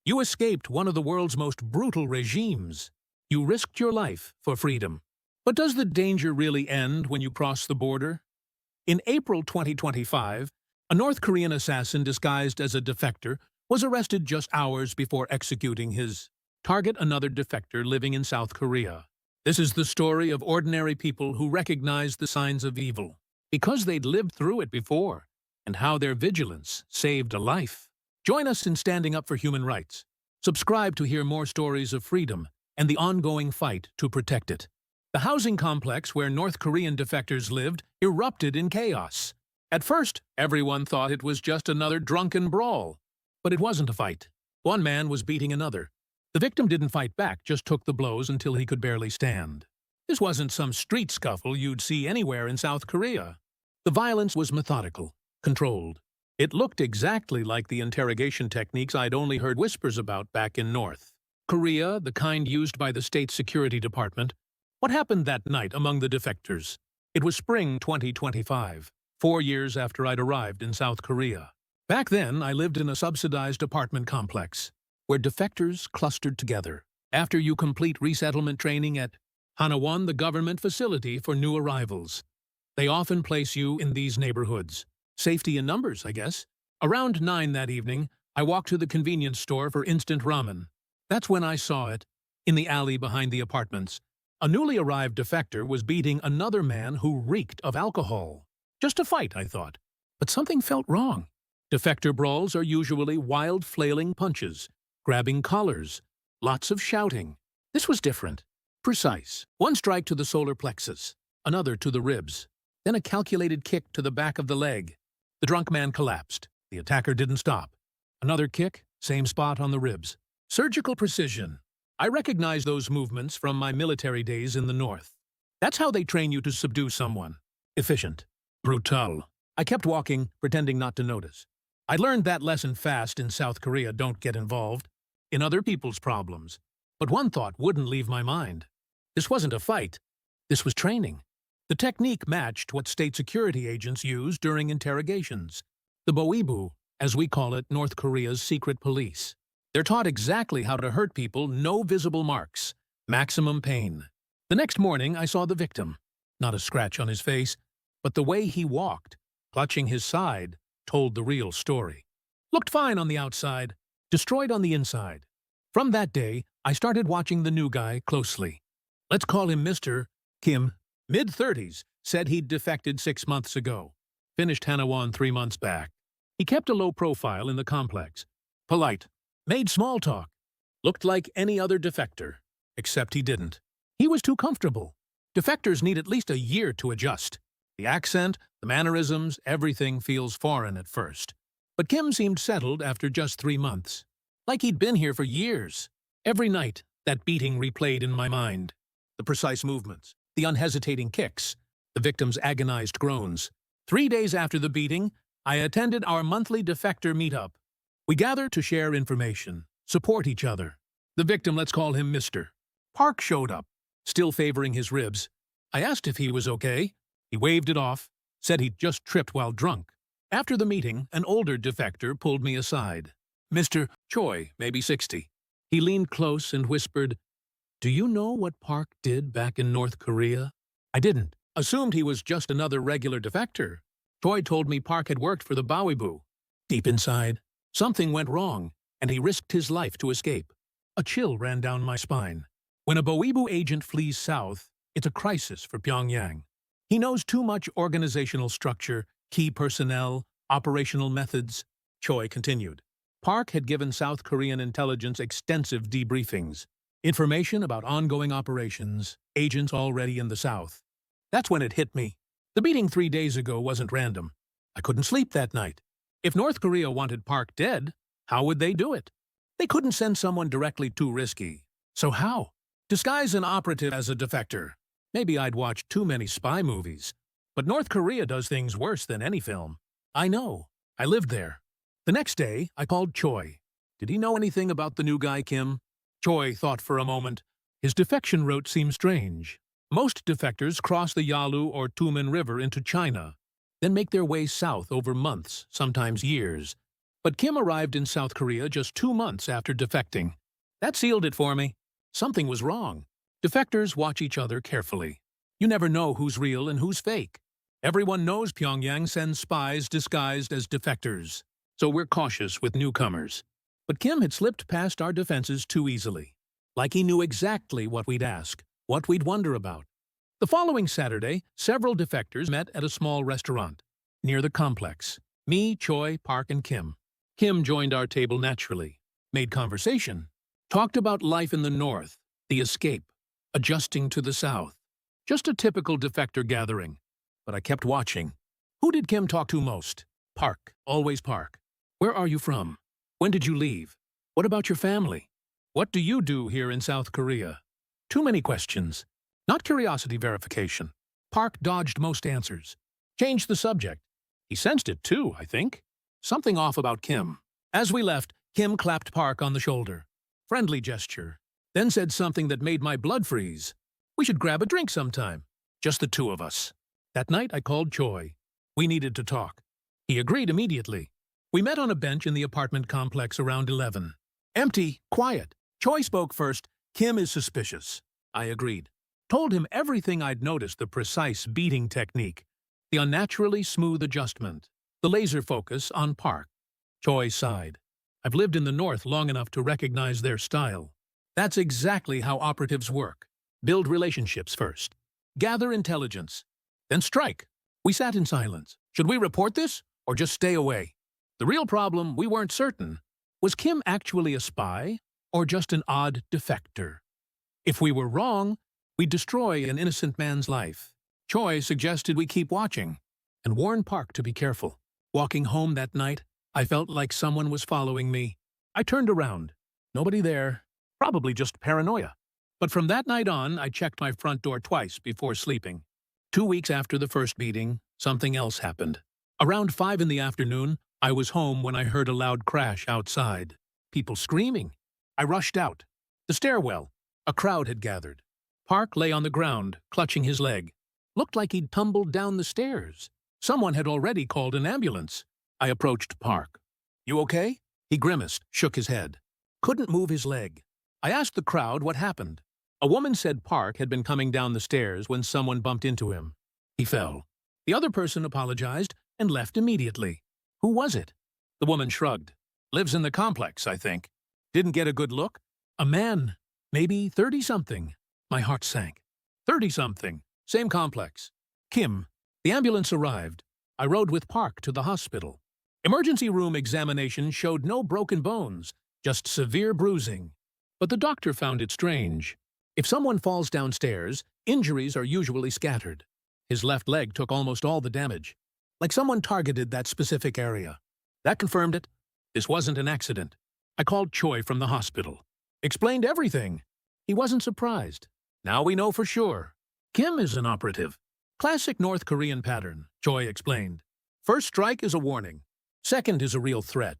You escaped one of the world's most brutal regimes. You risked your life for freedom. But does the danger really end when you cross the border? In April 2025, a North Korean assassin disguised as a defector was arrested just hours before executing his target, another defector living in South Korea. This is the story of ordinary people who recognized the signs of evil because they'd lived through it before, and how their vigilance saved a life. Join us in standing up for human rights. Subscribe to hear more stories of freedom and the ongoing fight to protect it. The housing complex where North Korean defectors lived erupted in chaos. At first, everyone thought it was just another drunken brawl. But it wasn't a fight. One man was beating another. The victim didn't fight back, just took the blows until he could barely stand. This wasn't some street scuffle you'd see anywhere in South Korea. The violence was methodical, controlled. It looked exactly like the interrogation techniques I'd only heard whispers about back in North Korea, the kind used by the State Security Department. What happened that night among the defectors? It was spring 2025, 4 years after I'd arrived in South Korea. Back then, I lived in a subsidized apartment complex, where defectors clustered together. After you complete resettlement training at Hanawan, the government facility for new arrivals, they often place you in these neighborhoods. Safety in numbers, I guess. Around 9 that evening, I walked to the convenience store for instant ramen. That's when I saw it, in the alley behind the apartments. A newly arrived defector was beating another man who reeked of alcohol. Just a fight, I thought. But something felt wrong. Defector brawls are usually wild, flailing punches, grabbing collars, lots of shouting. This was different. Precise. One strike to the solar plexus, another to the ribs, then a calculated kick to the back of the leg. The drunk man collapsed. The attacker didn't stop. Another kick, same spot on the ribs. Surgical precision. I recognize those movements from my military days in the North. That's how they train you to subdue someone. Efficient. Brutal. I kept walking, pretending not to notice. I learned that lesson fast in South Korea: don't get involved in other people's problems. But one thought wouldn't leave my mind. This wasn't a fight. This was training. The technique matched what state security agents use during interrogations. The Boibu, as we call it, North Korea's secret police. They're taught exactly how to hurt people, no visible marks, maximum pain. The next morning, I saw the victim. Not a scratch on his face, but the way he walked, clutching his side, told the real story. Looked fine on the outside, destroyed on the inside. From that day, I started watching the new guy closely. Let's call him Mr. Kim. Mid-30s, said he'd defected 6 months ago. Finished Hanawan 3 months back. He kept a low profile in the complex. Polite. Made small talk. Looked like any other defector. Except he didn't. He was too comfortable. Defectors need at least a year to adjust. The accent, the mannerisms, everything feels foreign at first. But Kim seemed settled after just 3 months. Like he'd been here for years. Every night, that beating replayed in my mind. The precise movements, the unhesitating kicks, the victim's agonized groans. 3 days after the beating, I attended our monthly defector meetup. We gathered to share information, support each other. The victim, let's call him Mr. Park, showed up, still favoring his ribs. I asked if he was okay. He waved it off, said he'd just tripped while drunk. After the meeting, an older defector pulled me aside. Mr. Choi, maybe 60. He leaned close and whispered, "Do you know what Park did back in North Korea?" I didn't. Assumed he was just another regular defector. Choi told me Park had worked for the Boibu. Deep inside, something went wrong, and he risked his life to escape. A chill ran down my spine. When a Boibu agent flees south, it's a crisis for Pyongyang. He knows too much organizational structure, key personnel, operational methods. Choi continued. Park had given South Korean intelligence extensive debriefings. Information about ongoing operations, agents already in the South. That's when it hit me. The beating 3 days ago wasn't random. I couldn't sleep that night. If North Korea wanted Park dead, how would they do it? They couldn't send someone directly, too risky. So how? Disguise an operative as a defector. Maybe I'd watched too many spy movies. But North Korea does things worse than any film. I know. I lived there. The next day, I called Choi. Did he know anything about the new guy, Kim? Choi thought for a moment. His defection route seemed strange. Most defectors cross the Yalu or Tumen River into China, then make their way south over months, sometimes years. But Kim arrived in South Korea just 2 months after defecting. That sealed it for me. Something was wrong. Defectors watch each other carefully. You never know who's real and who's fake. Everyone knows Pyongyang sends spies disguised as defectors, so we're cautious with newcomers. But Kim had slipped past our defenses too easily. Like he knew exactly what we'd ask, what we'd wonder about. The following Saturday, several defectors met at a small restaurant near the complex. Me, Choi, Park, and Kim. Kim joined our table naturally, made conversation, talked about life in the north, the escape, adjusting to the south. Just a typical defector gathering. But I kept watching. Who did Kim talk to most? Park. Always Park. Where are you from? When did you leave? What about your family? What do you do here in South Korea? Too many questions. Not curiosity verification. Park dodged most answers. Changed the subject. He sensed it too, I think. Something off about Kim. As we left, Kim clapped Park on the shoulder. Friendly gesture. Then said something that made my blood freeze. We should grab a drink sometime. Just the two of us. That night I called Choi. We needed to talk. He agreed immediately. We met on a bench in the apartment complex around 11. Empty, quiet. Choi spoke first. Kim is suspicious. I agreed. Told him everything I'd noticed, the precise beating technique, the unnaturally smooth adjustment, the laser focus on Park. Choi sighed. I've lived in the north long enough to recognize their style. That's exactly how operatives work. Build relationships first. Gather intelligence. Then strike. We sat in silence. Should we report this or just stay away? The real problem, we weren't certain. Was Kim actually a spy or just an odd defector? If we were wrong, we'd destroy an innocent man's life. Choi suggested we keep watching and warn Park to be careful. Walking home that night, I felt like someone was following me. I turned around. Nobody there. Probably just paranoia. But from that night on, I checked my front door twice before sleeping. 2 weeks after the first meeting, something else happened. Around 5 in the afternoon, I was home when I heard a loud crash outside. People screaming. I rushed out. The stairwell. A crowd had gathered. Park lay on the ground, clutching his leg. Looked like he'd tumbled down the stairs. Someone had already called an ambulance. I approached Park. You okay? He grimaced, shook his head. Couldn't move his leg. I asked the crowd what happened. A woman said Park had been coming down the stairs when someone bumped into him. He fell. The other person apologized and left immediately. Who was it? The woman shrugged. Lives in the complex, I think. Didn't get a good look. A man, maybe 30-something. My heart sank. 30-something. Same complex. Kim. The ambulance arrived. I rode with Park to the hospital. Emergency room examination showed no broken bones, just severe bruising. But the doctor found it strange. If someone falls downstairs, injuries are usually scattered. His left leg took almost all the damage, like someone targeted that specific area. That confirmed it. This wasn't an accident. I called Choi from the hospital. Explained everything. He wasn't surprised. Now we know for sure. Kim is an operative. Classic North Korean pattern, Choi explained. First strike is a warning. Second is a real threat.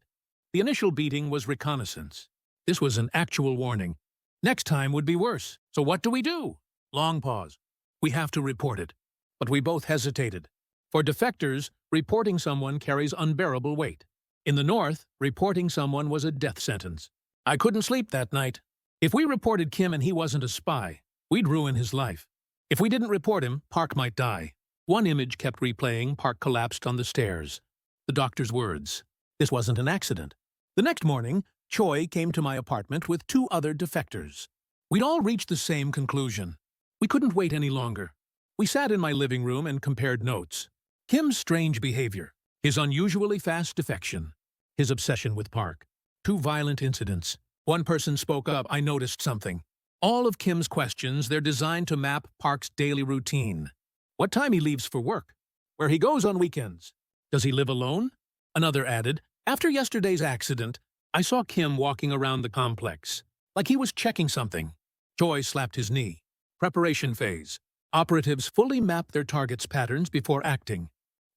The initial beating was reconnaissance. This was an actual warning. Next time would be worse. So what do we do? Long pause. We have to report it. But we both hesitated. For defectors, reporting someone carries unbearable weight. In the north, reporting someone was a death sentence. I couldn't sleep that night. If we reported Kim and he wasn't a spy, we'd ruin his life. If we didn't report him, Park might die. One image kept replaying. Park collapsed on the stairs. The doctor's words. This wasn't an accident. The next morning, Choi came to my apartment with 2 other defectors. We'd all reached the same conclusion. We couldn't wait any longer. We sat in my living room and compared notes. Kim's strange behavior, his unusually fast defection, his obsession with Park. 2 violent incidents. One person spoke up. I noticed something. All of Kim's questions, they're designed to map Park's daily routine. What time he leaves for work? Where he goes on weekends? Does he live alone? Another added, after yesterday's accident, I saw Kim walking around the complex, like he was checking something. Choi slapped his knee. Preparation phase. Operatives fully map their target's patterns before acting.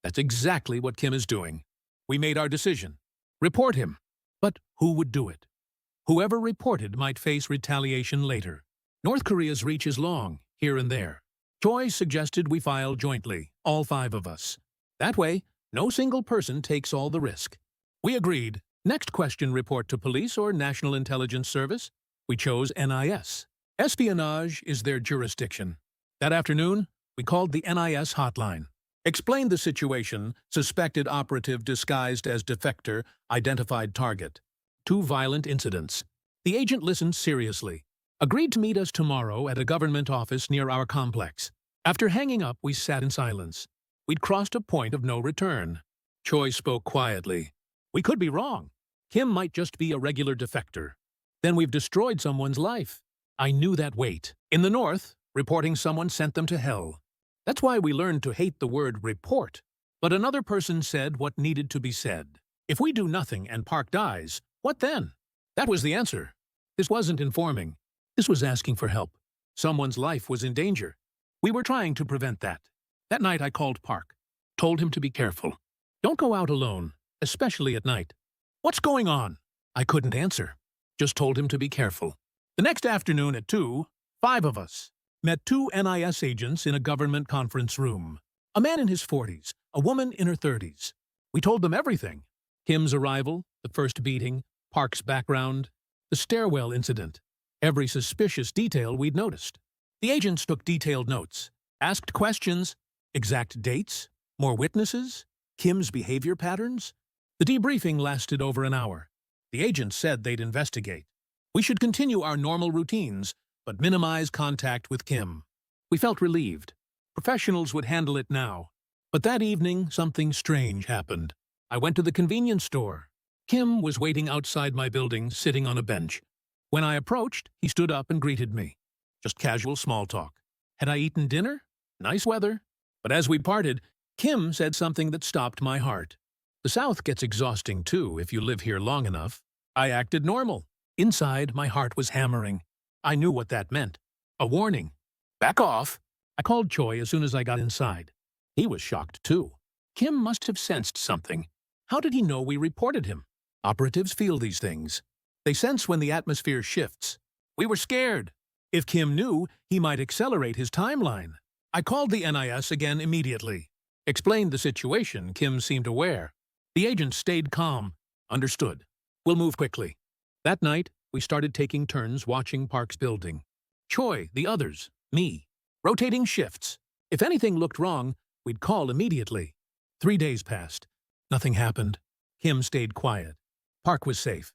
That's exactly what Kim is doing. We made our decision. Report him. But who would do it? Whoever reported might face retaliation later. North Korea's reach is long, here and there. Choi suggested we file jointly, all 5 of us. That way, no single person takes all the risk. We agreed. Next question: report to police or National Intelligence Service? We chose NIS. Espionage is their jurisdiction. That afternoon, we called the NIS hotline. Explained the situation: suspected operative disguised as defector, identified target. 2 violent incidents. The agent listened seriously. Agreed to meet us tomorrow at a government office near our complex. After hanging up, we sat in silence. We'd crossed a point of no return. Choi spoke quietly. We could be wrong. Kim might just be a regular defector. Then we've destroyed someone's life. I knew that weight. In the north, reporting someone sent them to hell. That's why we learned to hate the word report. But another person said what needed to be said. If we do nothing and Park dies, what then? That was the answer. This wasn't informing. This was asking for help. Someone's life was in danger. We were trying to prevent that. That night I called Park. Told him to be careful. Don't go out alone, especially at night. What's going on? I couldn't answer. Just told him to be careful. The next afternoon at 2, 5 of us met 2 NIS agents in a government conference room. A man in his 40s, a woman in her 30s. We told them everything. Kim's arrival, the first beating, Park's background, the stairwell incident. Every suspicious detail we'd noticed. The agents took detailed notes, asked questions, exact dates, more witnesses, Kim's behavior patterns. The debriefing lasted over an hour. The agents said they'd investigate. We should continue our normal routines, but minimize contact with Kim. We felt relieved. Professionals would handle it now. But that evening, something strange happened. I went to the convenience store. Kim was waiting outside my building, sitting on a bench. When I approached, he stood up and greeted me. Just casual small talk. Had I eaten dinner? Nice weather. But as we parted, Kim said something that stopped my heart. The South gets exhausting too if you live here long enough. I acted normal. Inside, my heart was hammering. I knew what that meant. A warning. Back off. I called Choi as soon as I got inside. He was shocked too. Kim must have sensed something. How did he know we reported him? Operatives feel these things. They sense when the atmosphere shifts. We were scared. If Kim knew, he might accelerate his timeline. I called the NIS again immediately. Explained the situation. Kim seemed aware. The agent stayed calm. Understood. We'll move quickly. That night, we started taking turns watching Park's building. Choi, the others, me. Rotating shifts. If anything looked wrong, we'd call immediately. 3 days passed. Nothing happened. Kim stayed quiet. Park was safe.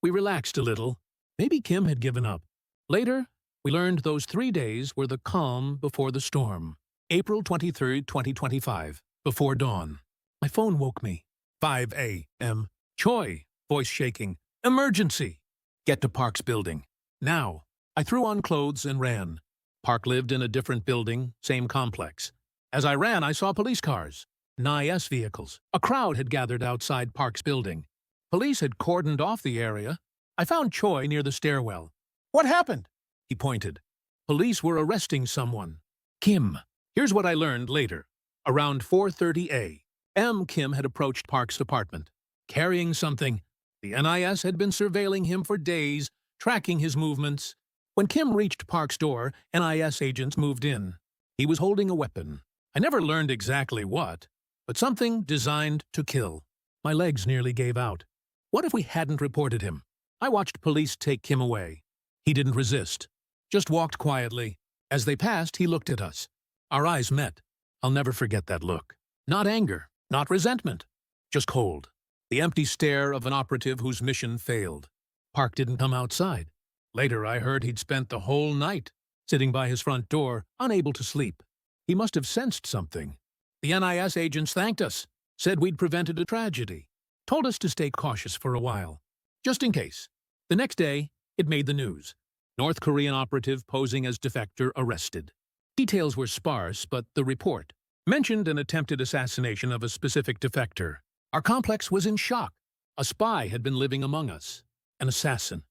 We relaxed a little. Maybe Kim had given up. Later, we learned those 3 days were the calm before the storm. April 23, 2025, before dawn. My phone woke me. 5 a.m. Choi, voice shaking. Emergency! Get to Park's building. Now. I threw on clothes and ran. Park lived in a different building, same complex. As I ran, I saw police cars. NIS vehicles. A crowd had gathered outside Park's building. Police had cordoned off the area. I found Choi near the stairwell. What happened? He pointed. Police were arresting someone. Kim. Here's what I learned later. Around 4:30 a.m., Kim had approached Park's apartment. Carrying something. The NIS had been surveilling him for days, tracking his movements. When Kim reached Park's door, NIS agents moved in. He was holding a weapon. I never learned exactly what, but something designed to kill. My legs nearly gave out. What if we hadn't reported him? I watched police take Kim away. He didn't resist, just walked quietly. As they passed, he looked at us. Our eyes met. I'll never forget that look. Not anger, not resentment, just cold. The empty stare of an operative whose mission failed. Park didn't come outside. Later, I heard he'd spent the whole night sitting by his front door, unable to sleep. He must have sensed something. The NIS agents thanked us, said we'd prevented a tragedy, told us to stay cautious for a while, just in case. The next day, it made the news. North Korean operative posing as defector arrested. Details were sparse, but the report mentioned an attempted assassination of a specific defector. Our complex was in shock. A spy had been living among us. An assassin.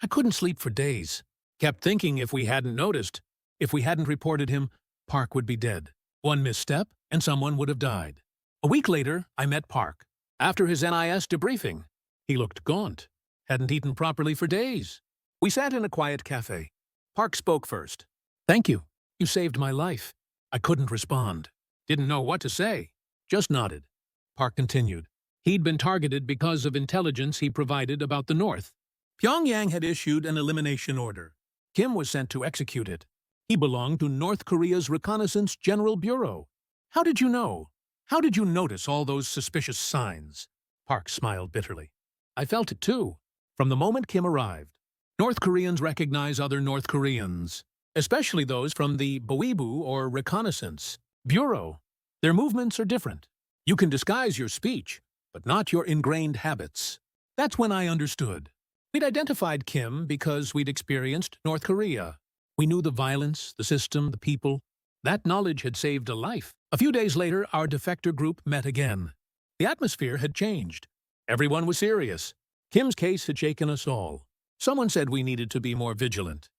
I couldn't sleep for days. Kept thinking if we hadn't noticed, if we hadn't reported him, Park would be dead. One misstep, and someone would have died. A week later, I met Park. After his NIS debriefing, he looked gaunt. Hadn't eaten properly for days. We sat in a quiet cafe. Park spoke first. Thank you. You saved my life. I couldn't respond. Didn't know what to say. Just nodded. Park continued. He'd been targeted because of intelligence he provided about the North. Pyongyang had issued an elimination order. Kim was sent to execute it. He belonged to North Korea's Reconnaissance General Bureau. How did you know? How did you notice all those suspicious signs? Park smiled bitterly. I felt it too, from the moment Kim arrived. North Koreans recognize other North Koreans, especially those from the Boibu or Reconnaissance Bureau. Their movements are different. You can disguise your speech, but not your ingrained habits. That's when I understood. We'd identified Kim because we'd experienced North Korea. We knew the violence, the system, the people. That knowledge had saved a life. A few days later, our defector group met again. The atmosphere had changed. Everyone was serious. Kim's case had shaken us all. Someone said we needed to be more vigilant.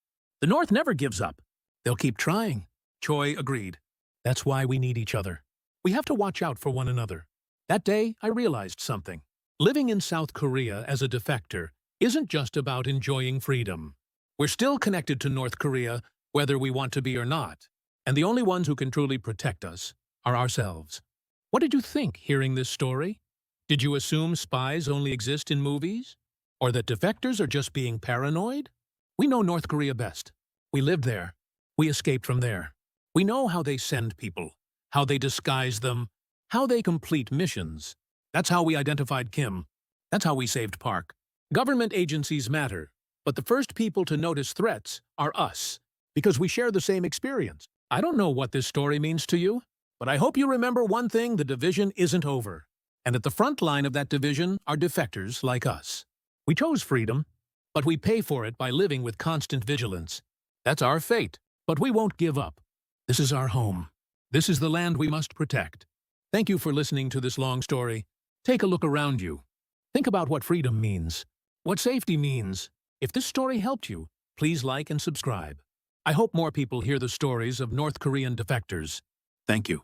The North never gives up. They'll keep trying. Choi agreed. That's why we need each other. We have to watch out for one another. That day, I realized something. Living in South Korea as a defector isn't just about enjoying freedom. We're still connected to North Korea, whether we want to be or not. And the only ones who can truly protect us are ourselves. What did you think hearing this story? Did you assume spies only exist in movies? Or that defectors are just being paranoid? We know North Korea best. We lived there. We escaped from there. We know how they send people, how they disguise them, how they complete missions. That's how we identified Kim. That's how we saved Park. Government agencies matter, but the first people to notice threats are us, because we share the same experience. I don't know what this story means to you, but I hope you remember one thing: the division isn't over. And at the front line of that division are defectors like us. We chose freedom, but we pay for it by living with constant vigilance. That's our fate, but we won't give up. This is our home. This is the land we must protect. Thank you for listening to this long story. Take a look around you. Think about what freedom means, what safety means. If this story helped you, please like and subscribe. I hope more people hear the stories of North Korean defectors. Thank you.